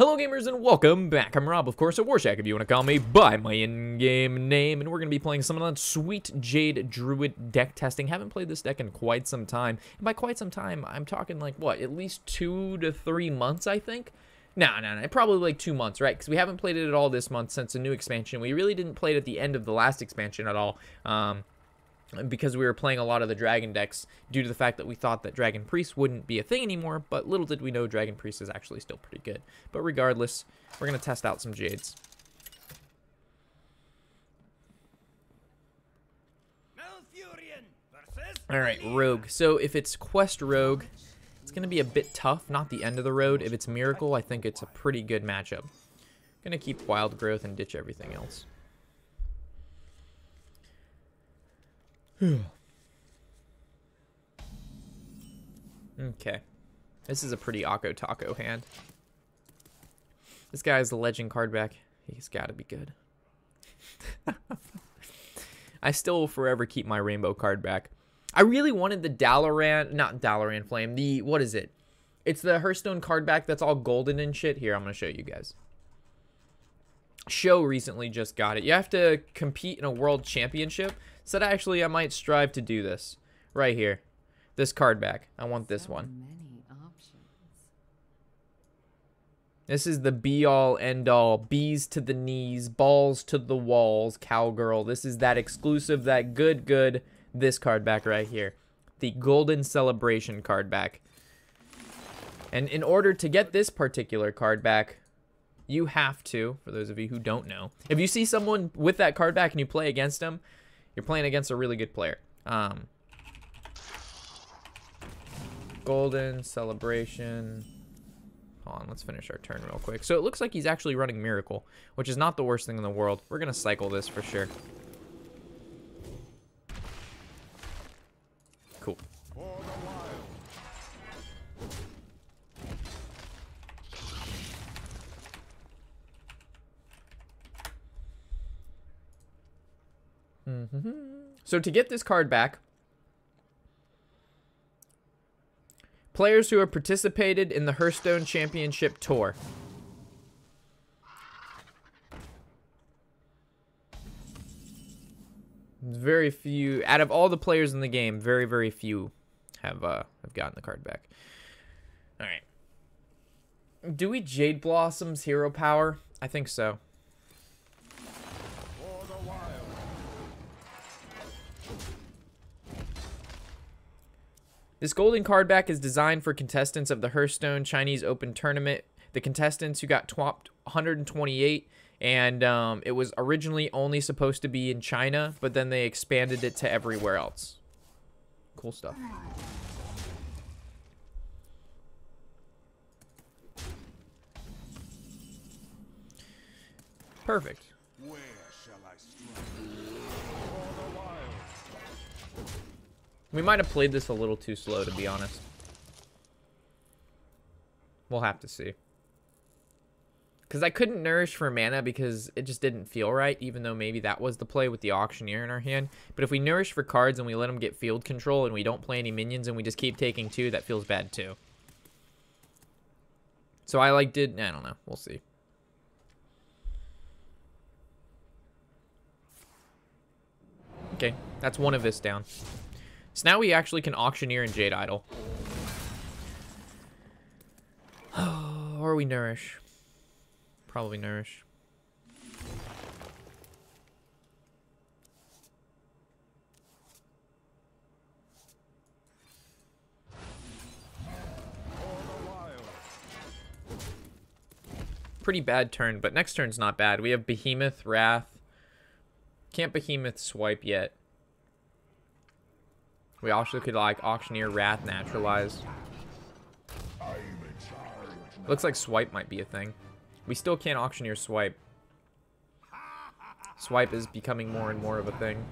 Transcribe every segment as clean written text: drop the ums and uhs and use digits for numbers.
Hello gamers and welcome back. I'm Rob, of course, at Warshack if you want to call me by my in-game name. And we're going to be playing some of that sweet Jade Druid deck testing. Haven't played this deck in quite some time. And by quite some time, I'm talking like, what, at least 2 to 3 months, I think? No, probably like 2 months, right? Because we haven't played it at all this month since a new expansion. We really didn't play it at the end of the last expansion at all. Because we were playing a lot of the Dragon decks due to the fact that we thought that Dragon Priest wouldn't be a thing anymore, but little did we know Dragon Priest is actually still pretty good. But regardless, we're going to test out some Jades. Alright, Rogue. So if it's Quest Rogue, it's going to be a bit tough, not the end of the road. If it's Miracle, I think it's a pretty good matchup. Going to keep Wild Growth and ditch everything else. Okay. This is a pretty Akko Taco hand. This guy is the legend card back. He's got to be good. I still will forever keep my rainbow card back. I really wanted the not Dalaran Flame, the, what is it? It's the Hearthstone card back that's all golden and shit. Here, I'm going to show you guys. Show recently just got it. You have to compete in a world championship. Said actually I might strive to do this right here. This card back. I want this one. This is the be all end all, bees to the knees, balls to the walls, cowgirl. This is that exclusive, that good this card back right here. The Golden Celebration card back. And in order to get this particular card back, you have to, for those of you who don't know, if you see someone with that card back and you play against them, you're playing against a really good player. Golden Celebration. Hold on, let's finish our turn real quick. So it looks like he's actually running Miracle, which is not the worst thing in the world. We're going to cycle this for sure. Cool. So to get this card back, players who have participated in the Hearthstone Championship Tour. Very few, out of all the players in the game, very few have gotten the card back. All right. Do we Jade Blossom's Hero Power? I think so. This golden card back is designed for contestants of the Hearthstone Chinese Open Tournament. The contestants who got topped 128, and it was originally only supposed to be in China, but then they expanded it to everywhere else. Cool stuff. Perfect. Where shall I strike? We might have played this a little too slow, to be honest. We'll have to see. Because I couldn't nourish for mana because it just didn't feel right, even though maybe that was the play with the Auctioneer in our hand. But if we nourish for cards and we let them get field control and we don't play any minions and we just keep taking 2, that feels bad too. So I I don't know. We'll see. Okay, that's one of this down. So now we actually can Auctioneer and Jade Idol. Or we Nourish. Probably Nourish. Pretty bad turn, but next turn's not bad. We have Behemoth, Wrath. Can't Behemoth swipe yet. We also could like Auctioneer, Wrath, Naturalize. Looks like Swipe might be a thing. We still can't Auctioneer Swipe. Swipe is becoming more and more of a thing.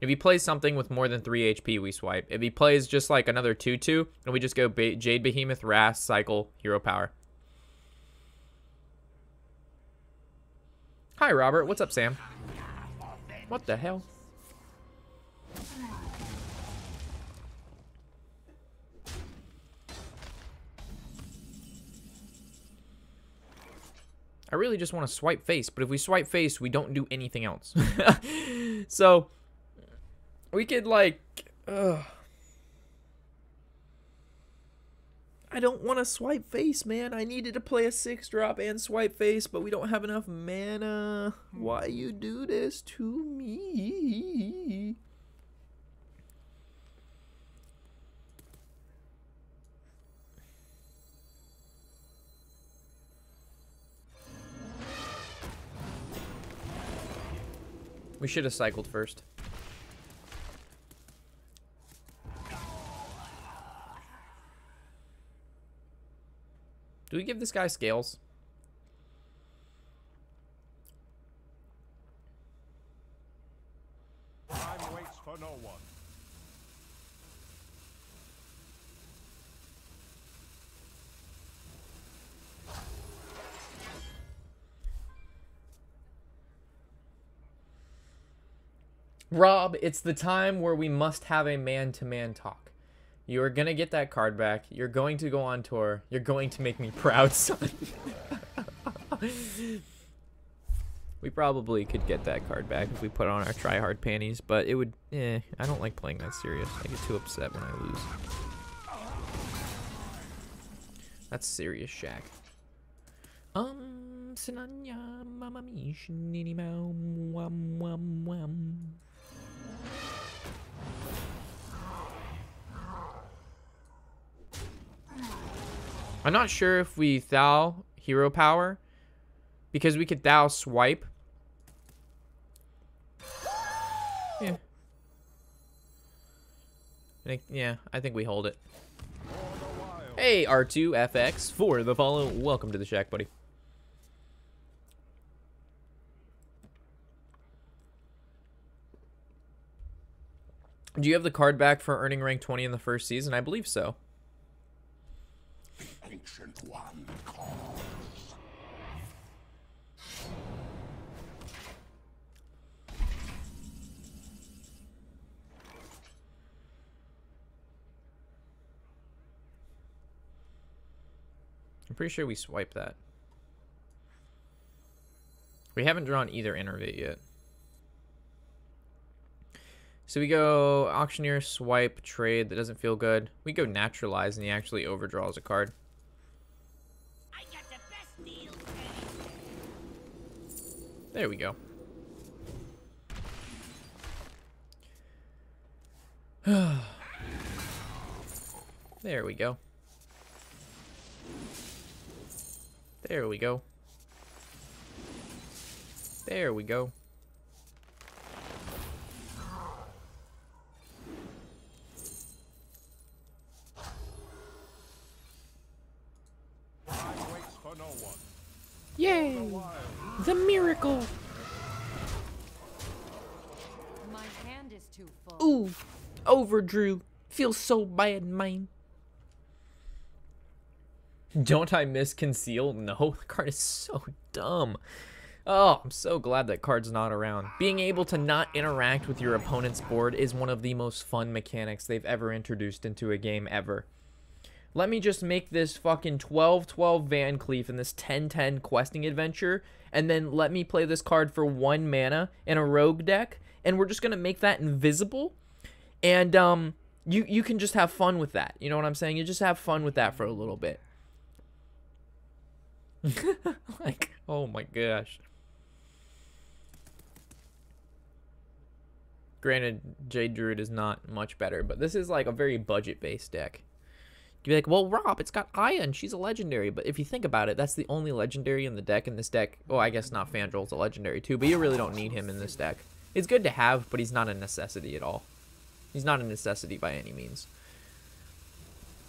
If he plays something with more than 3 HP, we swipe. If he plays just like another 2/2, and we just go Jade Behemoth, Wrath, cycle, Hero Power. Hi, Robert. What's up, Sam? What the hell? I really just want to swipe face, but if we swipe face, we don't do anything else. So, we could, like... I don't want to swipe face, man. I needed to play a 6-drop and swipe face, but we don't have enough mana. Why you do this to me? We should have cycled first. Do we give this guy scales? Time waits for no one. Rob, it's the time where we must have a man-to-man talk. You are going to get that card back. You're going to go on tour. You're going to make me proud, son. We probably could get that card back if we put on our try-hard panties, but it would... I don't like playing that serious. I get too upset when I lose. That's serious, Shaq. Sinanya, mama mi, shinini mau, wam wam wam. I'm not sure if we Thou hero power, because we could Thou swipe. Yeah. Yeah, I think we hold it. Hey, R2FX for the follow. Welcome to the shack, buddy. Do you have the card back for earning rank 20 in the first season? I believe so. Ancient one calls. I'm pretty sure we swipe that. We haven't drawn either Innervate yet. So we go Auctioneer, swipe, trade. That doesn't feel good. We go Naturalize, and he actually overdraws a card. I got the best deal. There we go. There we go. There we go. There we go. Time waits for no one. Yay! The miracle! My hand is too full. Ooh, overdrew. Feels so bad, mine. Don't I miss Conceal? No, the card is so dumb. Oh, I'm so glad that card's not around. Being able to not interact with your opponent's board is one of the most fun mechanics they've ever introduced into a game ever. Let me just make this fucking 12-12 Van Cleef in this 10-10 questing adventure, and then let me play this card for 1 mana in a rogue deck, and we're just gonna make that invisible, and you can just have fun with that. You know what I'm saying? You just have fun with that for a little bit. Like, oh my gosh. Granted, Jade Druid is not much better, but this is like a very budget-based deck. You'd be like, well, Rob, it's got Aya, and she's a legendary. But if you think about it, that's the only legendary in the deck. In this deck, well, I guess not Fandrel's a legendary too, but you really don't need him in this deck. It's good to have, but he's not a necessity at all. He's not a necessity by any means.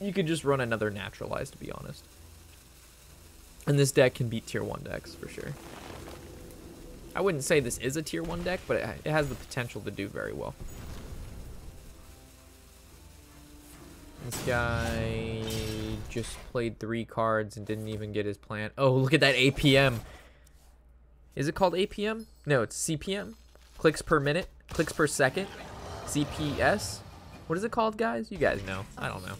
You could just run another Naturalize, to be honest. And this deck can beat tier 1 decks, for sure. I wouldn't say this is a tier 1 deck, but it has the potential to do very well. This guy just played 3 cards and didn't even get his plan. Oh, look at that APM. Is it called APM? No, it's CPM. Clicks per minute. Clicks per second. CPS. What is it called, guys? You guys know. I don't know.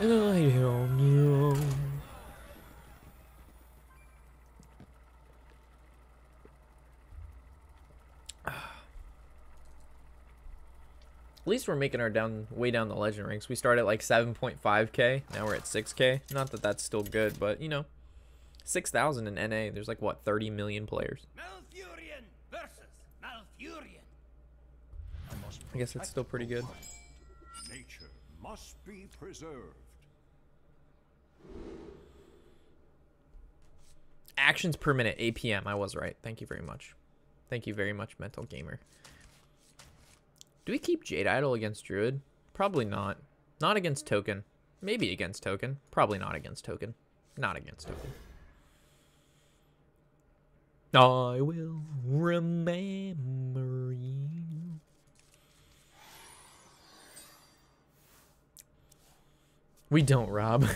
I don't know. At least we're making our way down the legend ranks. We started at like 7.5k. Now we're at 6k. Not that that's still good, but you know, 6,000 in NA. There's like what, 30 million players. Malfurion versus Malfurion. I guess it's still pretty good. Nature must be preserved. Actions per minute, APM. I was right. Thank you very much. Thank you very much, Mental Gamer. Do we keep Jade Idol against Druid? Probably not. Not against Token. Maybe against Token. Probably not against Token. Not against Token. I will remember you. We don't, Rob.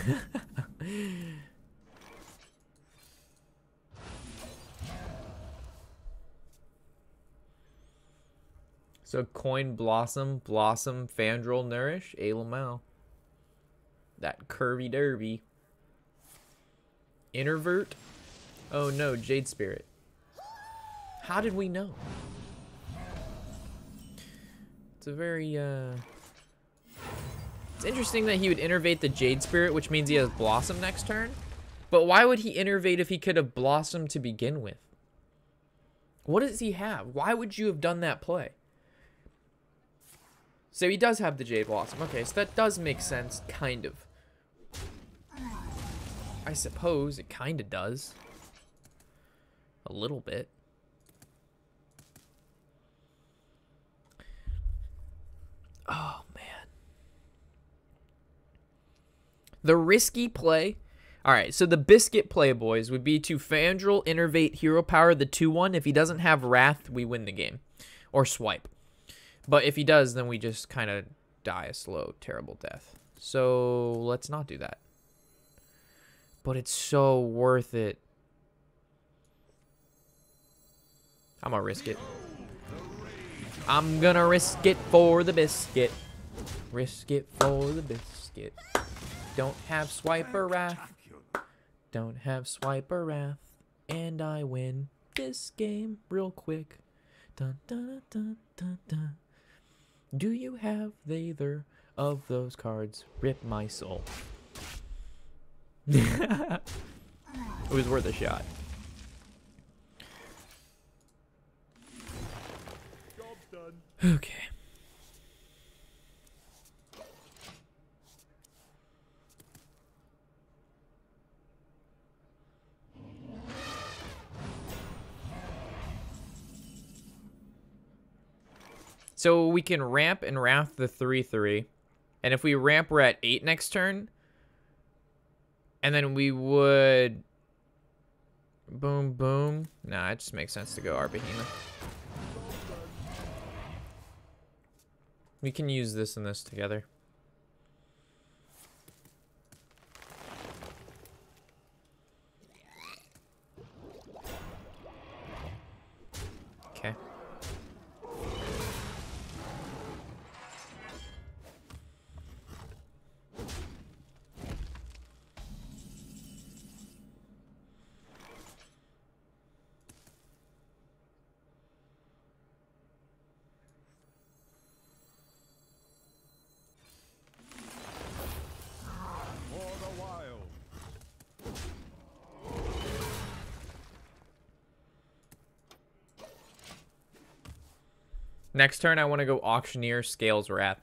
So Coin, Blossom, Fandral, Nourish, Alamel. That curvy derby. Introvert. Oh no, Jade Spirit. How did we know? It's a very, It's interesting that he would innervate the Jade Spirit, which means he has Blossom next turn. But why would he innervate if he could have Blossom to begin with? What does he have? Why would you have done that play? So he does have the Jade Blossom. Okay, so that does make sense, kind of. I suppose it kind of does. A little bit. Oh, man. The risky play. All right, so the biscuit play, boys, would be to Fandral, innervate, hero power the 2-1. If he doesn't have Wrath, we win the game. Or swipe. But if he does, then we just kind of die a slow, terrible death. So let's not do that. But it's so worth it. I'm gonna risk it. I'm gonna risk it for the biscuit. Risk it for the biscuit. Don't have swipe or wrath. Don't have swipe or wrath. And I win this game real quick. Dun, dun, dun, dun, dun. Do you have either of those cards? Rip my soul. It was worth a shot. Job done. Okay. So we can ramp and Wrath the 3/3. And if we ramp, we're at 8 next turn. And then we would... Boom, boom. Nah, it just makes sense to go Behemoth. We can use this and this together. Okay. Next turn, I want to go Auctioneer, Scales, Wrath.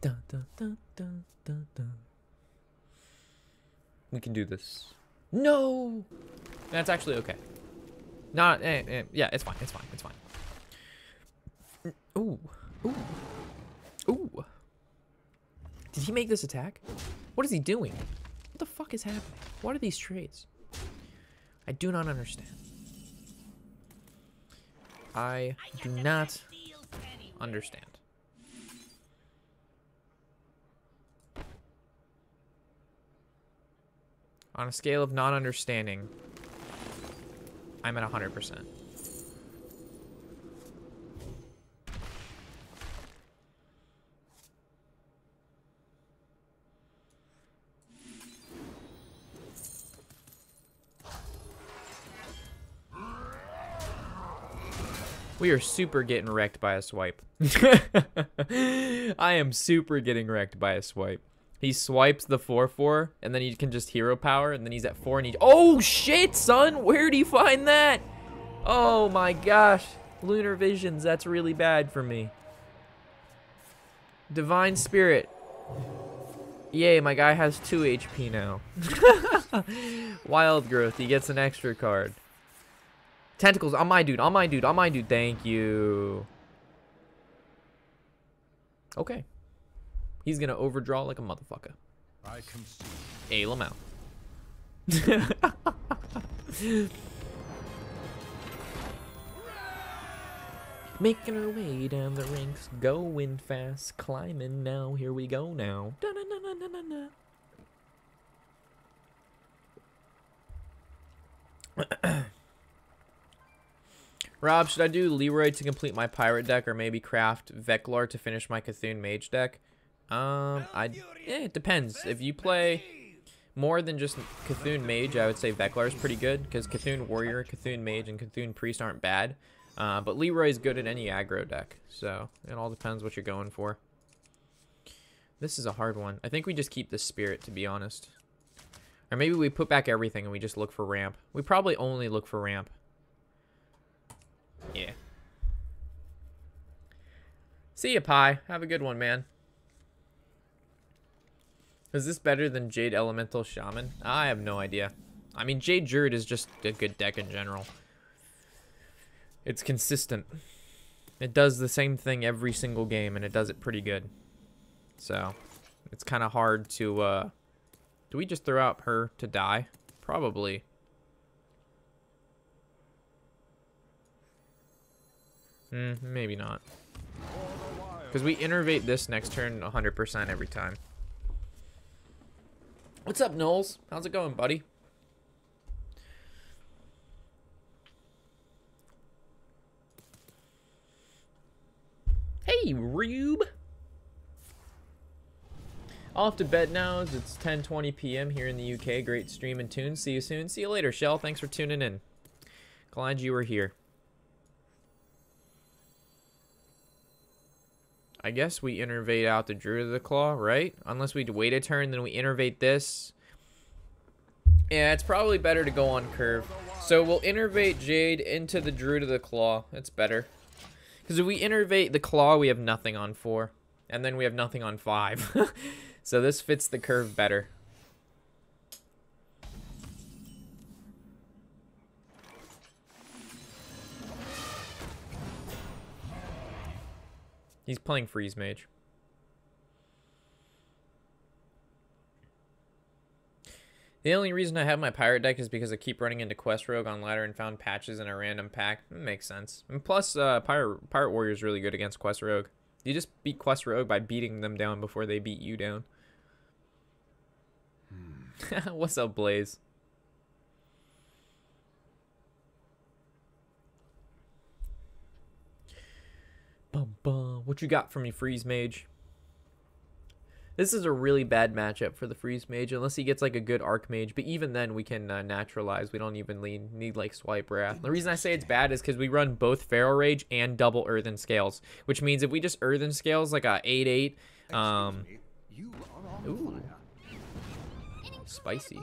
Dun, dun, dun, dun, dun, dun. We can do this. No! That's actually okay. Not, yeah, it's fine, it's fine, it's fine. Ooh, ooh, ooh. Did he make this attack? What is he doing? What the fuck is happening? What are these trades? I do not understand. I do not understand. On a scale of not understanding, I'm at 100%. We are super getting wrecked by a swipe. I am super getting wrecked by a swipe. He swipes the 4/4, and then he can just hero power, and then he's at 4, and he... Oh, shit, son! Where'd he find that? Oh, my gosh. Lunar Visions, that's really bad for me. Divine Spirit. Yay, my guy has 2 HP now. Wild Growth, he gets an extra card. Tentacles, on my dude, on my dude, on my dude. Thank you. Okay. He's gonna overdraw like a motherfucker. I can see. A Lamau. Making our way down the ranks, going fast, climbing now. Here we go now. Rob, should I do Leroy to complete my pirate deck, or maybe craft Veklar to finish my Cthulhu Mage deck? It depends. If you play more than just Cthulhu Mage, I would say Veklar is pretty good, because Cthulhu Warrior, Cthulhu Mage, and Cthulhu Priest aren't bad. But Leroy is good at any aggro deck, so it all depends what you're going for. This is a hard one. I think we just keep the Spirit, to be honest. Or maybe we put back everything and we just look for ramp. We probably only look for ramp. Yeah. See ya, Pi. Have a good one, man. Is this better than Jade Elemental Shaman? I have no idea. I mean, Jade Druid is just a good deck in general. It's consistent. It does the same thing every single game, and it does it pretty good. So, it's kind of hard to, do we just throw out her to die? Probably. Maybe not. Because we innervate this next turn 100% every time. What's up, Knowles? How's it going, buddy? Hey, Rube. Off to bed now as it's 10:20 p.m. here in the UK. Great stream and tune. See you soon. See you later, Shell. Thanks for tuning in. Glad you were here. I guess we innervate out the Druid of the Claw, right? Unless we wait a turn, then we innervate this. Yeah, it's probably better to go on curve. So we'll innervate Jade into the Druid of the Claw. That's better. Because if we innervate the Claw, we have nothing on 4. And then we have nothing on 5. So this fits the curve better. He's playing Freeze Mage. The only reason I have my pirate deck is because I keep running into Quest Rogue on ladder and found patches in a random pack. It makes sense. And plus, Pirate Warrior is really good against Quest Rogue. You just beat Quest Rogue by beating them down before they beat you down. What's up, Blaze? Bum, bum. What you got for me, Freeze Mage? This is a really bad matchup for the Freeze Mage, unless he gets like a good Archmage. But even then, we can naturalize. We don't even need like Swipe Wrath. The reason I say it's bad is because we run both Feral Rage and double Earthen Scales, which means if we just Earthen Scales like a 8/8, ooh, spicy.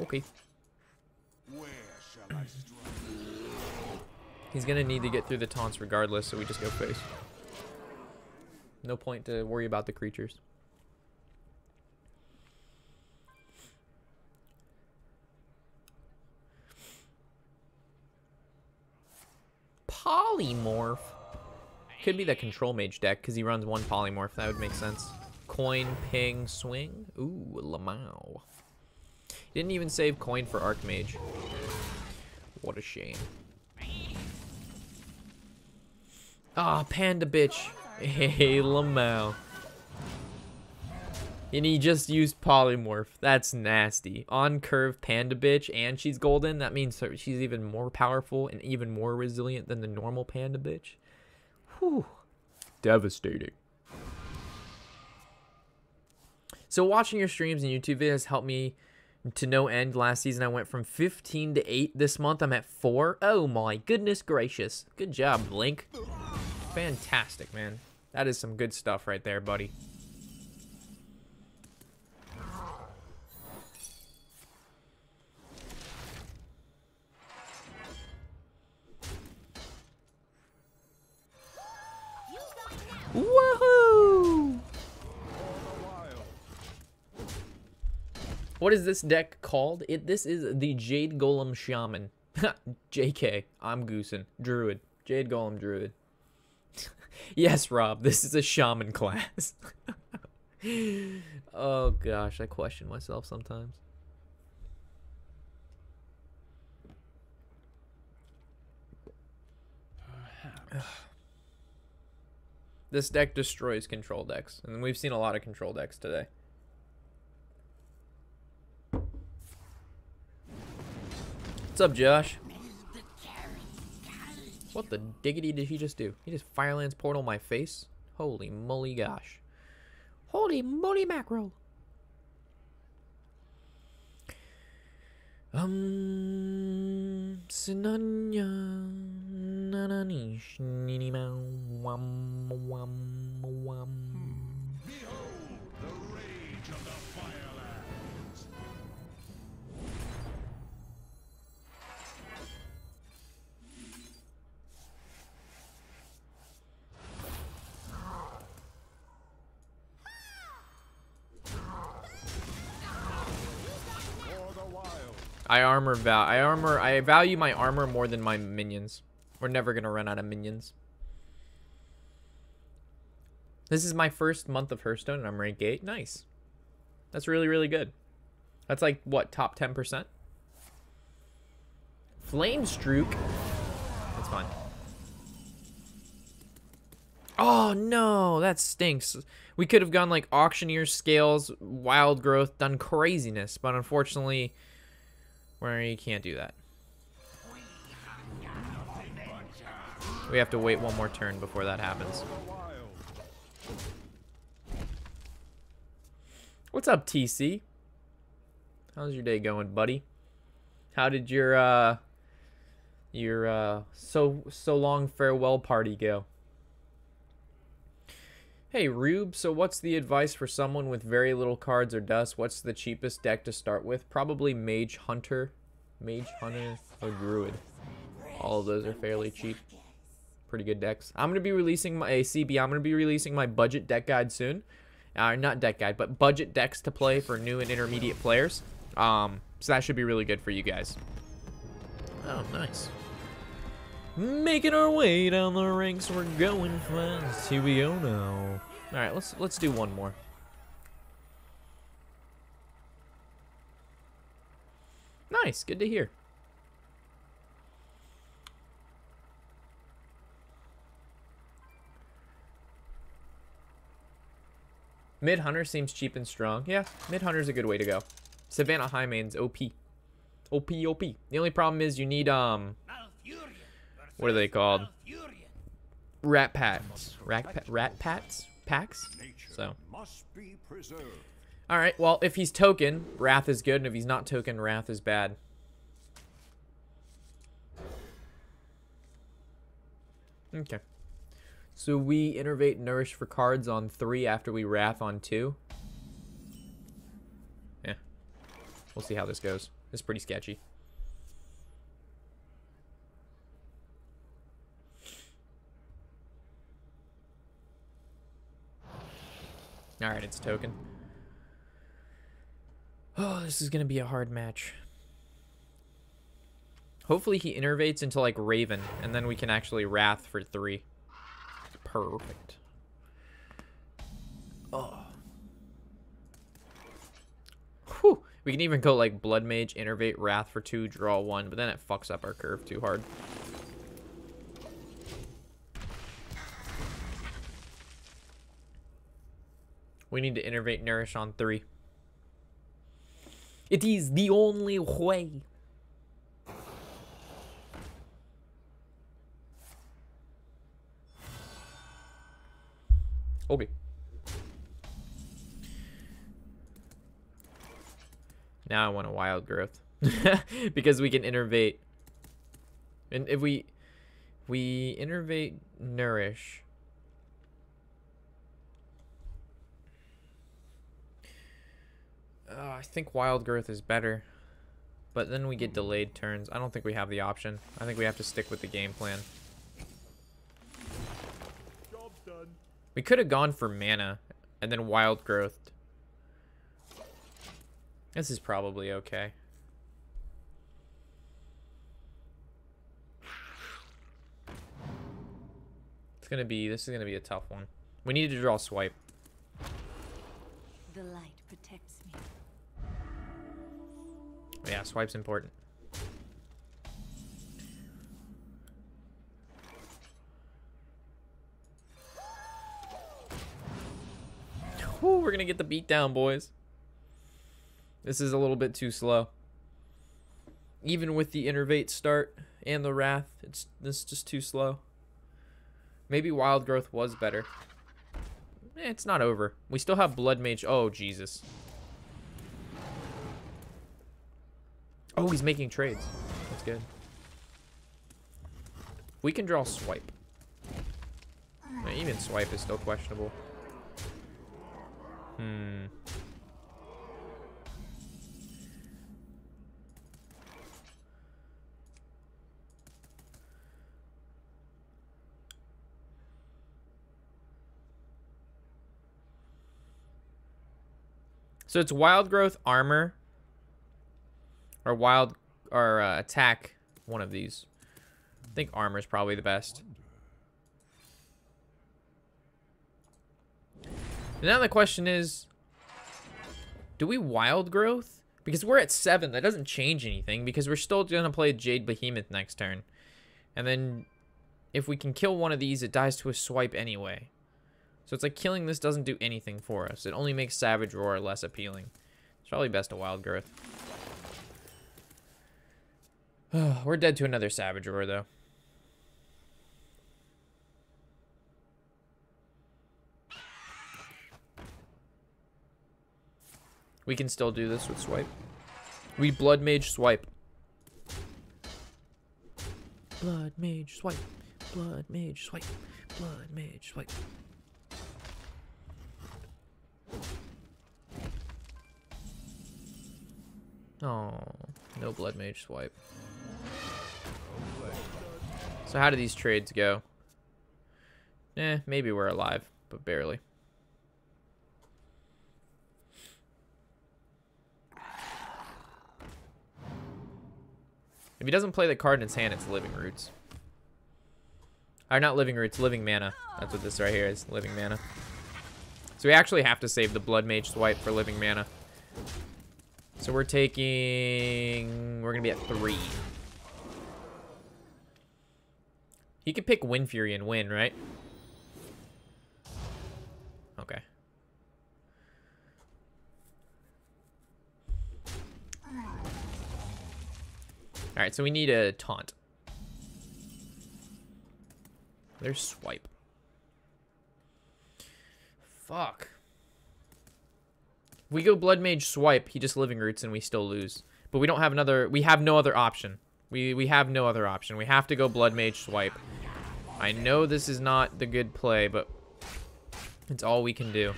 Okay. Where shall I strike? He's gonna need to get through the taunts regardless, so we just go face. No point to worry about the creatures. Polymorph. Could be the Control Mage deck, because he runs one Polymorph. That would make sense. Coin, ping, swing. Ooh, Lamau. Didn't even save coin for Archmage. What a shame. Ah, Panda Bitch. Hey, Lamau. And he just used Polymorph. That's nasty. On curve Panda Bitch, and she's golden. That means she's even more powerful and even more resilient than the normal Panda Bitch. Whew. Devastating. So watching your streams and YouTube videos helped me to no end. Last season I went from 15 to 8. This month I'm at 4. Oh my goodness gracious. Good job, Link. Fantastic, man. That is some good stuff right there, buddy. Woohoo! What is this deck called? This is the Jade Golem Shaman. JK, I'm goosing. Druid. Jade Golem Druid. Yes, Rob, this is a shaman class. Oh gosh, I question myself sometimes. This deck destroys control decks, and we've seen a lot of control decks today. What's up, Josh? What the diggity did he just do? He just Firelands portal my face? Holy moly gosh. Holy moly mackerel. Sinanya nananish ninima wam wam wam. Behold the rage of the Firelands. For the wild. I value my armor more than my minions. We're never gonna run out of minions. This is my first month of Hearthstone and I'm rank 8. Nice. That's really, really good. That's like, what, top 10%? Flamestroke? That's fine. Oh, no, that stinks. We could have gone like Auctioneer Scales, Wild Growth, done craziness, but unfortunately, we can't do that. We have to wait one more turn before that happens. What's up, TC? How's your day going, buddy? How did your so long farewell party go? Hey, Rube, so what's the advice for someone with very little cards or dust? What's the cheapest deck to start with? Probably Mage Hunter, or Druid. All of those are fairly cheap. Pretty good decks. I'm going to be releasing my CB. I'm going to be releasing my budget deck guide soon. Not deck guide, but budget decks to play for new and intermediate players. So that should be really good for you guys. Oh, nice. Making our way down the ranks, we're going fast. Here we go now. All right, let's do one more. Nice, good to hear. Mid Hunter seems cheap and strong. Yeah, Mid Hunter's a good way to go. Savannah High Main's OP. OP. The only problem is you need what are they called? Rat packs. Rat packs? So. Alright, well, if he's token, Wrath is good, and if he's not token, Wrath is bad. Okay. So we innervate Nourish for cards on 3 after we Wrath on 2. Yeah. We'll see how this goes. It's pretty sketchy. Alright, it's token. Oh, this is going to be a hard match. Hopefully he innervates into like Raven, and then we can actually Wrath for 3. Perfect. Oh. Whew. We can even go like Blood Mage, innervate, Wrath for 2, draw 1, but then it fucks up our curve too hard. We need to innervate Nourish on 3. It is the only way. Okay. Now I want a wild growth. Because we can innervate. And if we innervate nourish. I think wild growth is better. But then we get delayed turns. I don't think we have the option. I think we have to stick with the game plan. Job done. We could have gone for mana and then wild growth. This is probably okay. This is gonna be a tough one. We need to draw swipe. The light protects me. Yeah, swipe's important. Whew, we're gonna get the beat down, boys. This is a little bit too slow. Even with the innervate start and the wrath, this is just too slow. Maybe wild growth was better. It's not over. We still have blood mage. Oh, Jesus. Oh, he's making trades. That's good. We can draw swipe. Even swipe is still questionable. So it's wild growth, armor, or wild, or attack. One of these. I think armor is probably the best. And now the question is, do we wild growth? Because we're at 7. That doesn't change anything because we're still gonna play Jade Behemoth next turn, and then if we can kill one of these, it dies to a swipe anyway. So it's like killing this doesn't do anything for us. It only makes Savage Roar less appealing. It's probably best to wild growth. We're dead to another Savage Roar, though. We can still do this with swipe. We blood mage swipe. Blood mage swipe. Blood mage swipe. Blood mage swipe. Oh, no blood mage swipe. So how do these trades go? Maybe we're alive, but barely. If he doesn't play the card in his hand, it's Living Roots. Or not Living Roots, Living Mana. That's what this right here is, Living Mana. So we actually have to save the blood mage swipe for Living Mana. So we're gonna be at 3. He could pick Wind Fury and win, right? Okay. Alright, so we need a taunt. There's swipe. Fuck. We go blood mage swipe, he just Living Roots and we still lose. But we don't have another, we have no other option. We have no other option. We have to go blood mage swipe. I know this is not the good play, but it's all we can do.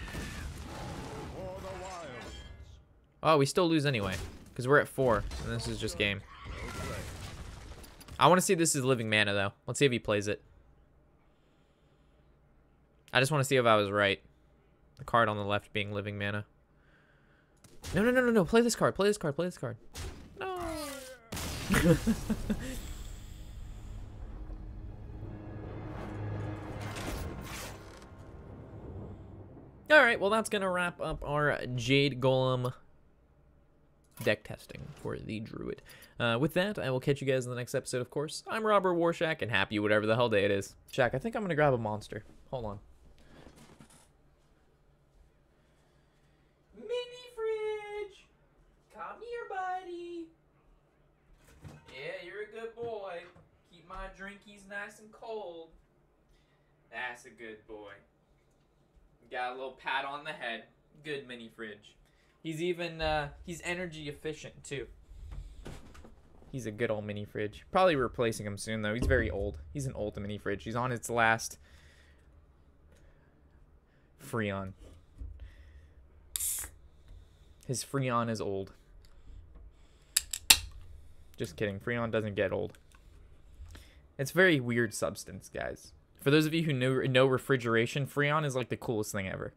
Oh, we still lose anyway, because we're at 4, and this is just game. I want to see if this is Living Mana, though. Let's see if he plays it. I just want to see if I was right. The card on the left being Living Mana. No, no, no, no, no. Play this card. Play this card. Play this card. No. All right. Well, that's going to wrap up our Jade Golem deck testing for the Druid. With that, I will catch you guys in the next episode, of course. I'm Robert Warshack, and happy whatever the hell day it is. Shack, I think I'm going to grab a monster. Hold on. Mini fridge! Come here, buddy. Yeah, you're a good boy. Keep my drinkies nice and cold. That's a good boy. Got a little pat on the head. Good mini fridge. He's even, he's energy efficient, too. He's a good old mini fridge. Probably replacing him soon, though. He's very old. He's an old mini fridge. He's on its last Freon. His Freon is old. Just kidding. Freon doesn't get old. It's very weird substance, guys. For those of you who know refrigeration, Freon is like the coolest thing ever.